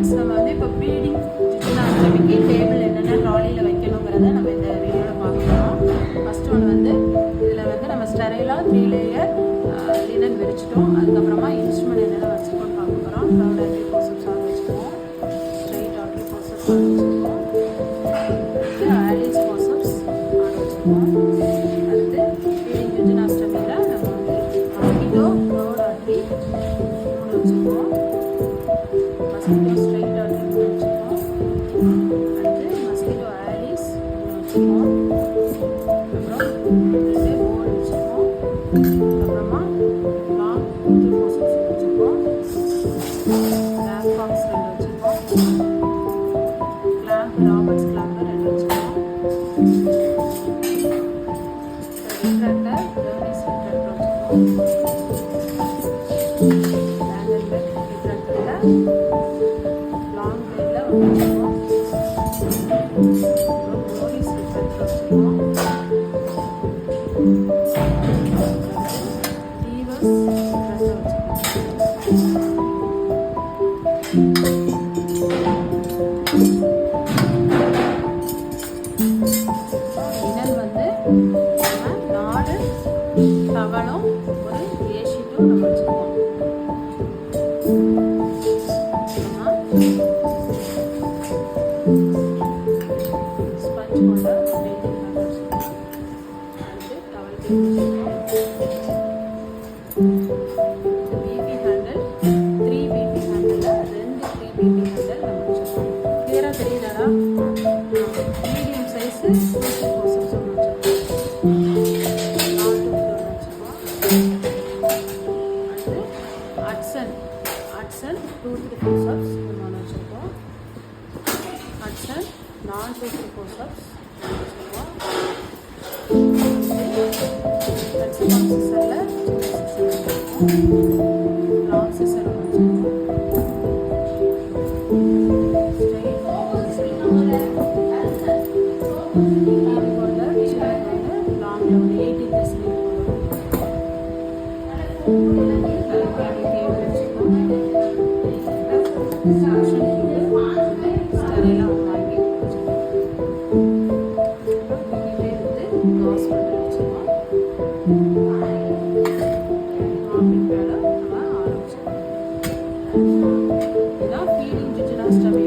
Friends, நம்ம வந்து இப்போ ப்ரீடிங் ஜிஜினாஸ்டமிக்கு டேபிள் என்னென்ன ட்ராலியில் வைக்கணுங்கிறத நம்ம இந்த வீடியோவில் பார்க்கலாம். ஃபஸ்ட்டு ஒன்று வந்து இதில் வந்து நம்ம ஸ்டெரைலாக 3 லேயர் லினன் விரிச்சிட்டோம். அதுக்கப்புறமா இன்ஸ்ட்ருமெண்ட் என்னென்ன வச்சுருக்கோன்னு பார்க்க போகிறோம். க்ரௌட் ஆர்டரி போசப்ஸ் ஆக வச்சுருக்கோம், ஸ்ட்ரைட் ஆர்டரி போசப்ஸ் ஆக வச்சுருக்கோம், ஆலிஸ் போசப்ஸ் ஆக வச்சுருக்கோம். அடுத்து ப்ரீடிங் ஜிஜினாஸ்டமியில் நம்ம வந்து மஸ்கிட்டோ க்ரௌட் ஆர்டரி வச்சுருக்கோம், மஸ்கிட்டோ ஸ்ட்ரைட் ஆர்டரி வச்சுருக்கோம், அடுத்து மஸ்கிட்டோ ஆலிஸ் வச்சுருக்கோம், அப்புறம் ரெண்டு போர்டு வச்சுருக்கோம், அப்புறமா லாங் போசப்ஸ் வச்சுருக்கோம், பிளாக் பாக்ஸ் 2 வச்சுருக்கோம், கிளாம்ப் ராபர்ட்ஸ் கிளாம்பர் 2 வச்சுருக்கோம், ரிட்ராக்டர் ஜர்னிஸ் ரிட்ராக்டர் வச்சுருக்கோம், ஹேண்டல்பெக் ரிட்ராக்டரில் லாங் பிளேடில் வச்சுருக்கோம், அப்புறம் போலீஸ் ரிட்ராக்டர் வச்சுருக்கோம், லீவர்ஸ் ரிட்ராக்டர் வச்சுருக்கோம். லினன் வந்து நம்ம 4 டவலும் ஒரு ஏஷீட்டும் நம்ம வச்சுருக்கோம். ஸ்பஞ்ச் கொண்ட பெயிண்டிங் பேப்பர் வச்சுருக்கோம். அடுத்து டவல் பேப்பர் வச்சுருக்கோம். PP handle 3 PP handle 2 3 PP handle நம்ம வச்சுருக்கோம். கிளியராக தெரியுதாடா? மீடியம் சைஸு போசப்ஸ் ஒன்று வச்சுருக்கோம், நாட் ஒன்று வச்சுருக்கோம். அடுத்து அட்சன் டூத் போசப்ஸ் ஒன்று வச்சுருக்கோம், அட்சன் நான் டூத் போசப்ஸ் வச்சுருக்கோம். சிசரில் லாங் சிசர் வச்சுருக்கோம். ஃபீடிங் ஜிஜினாஸ்டமி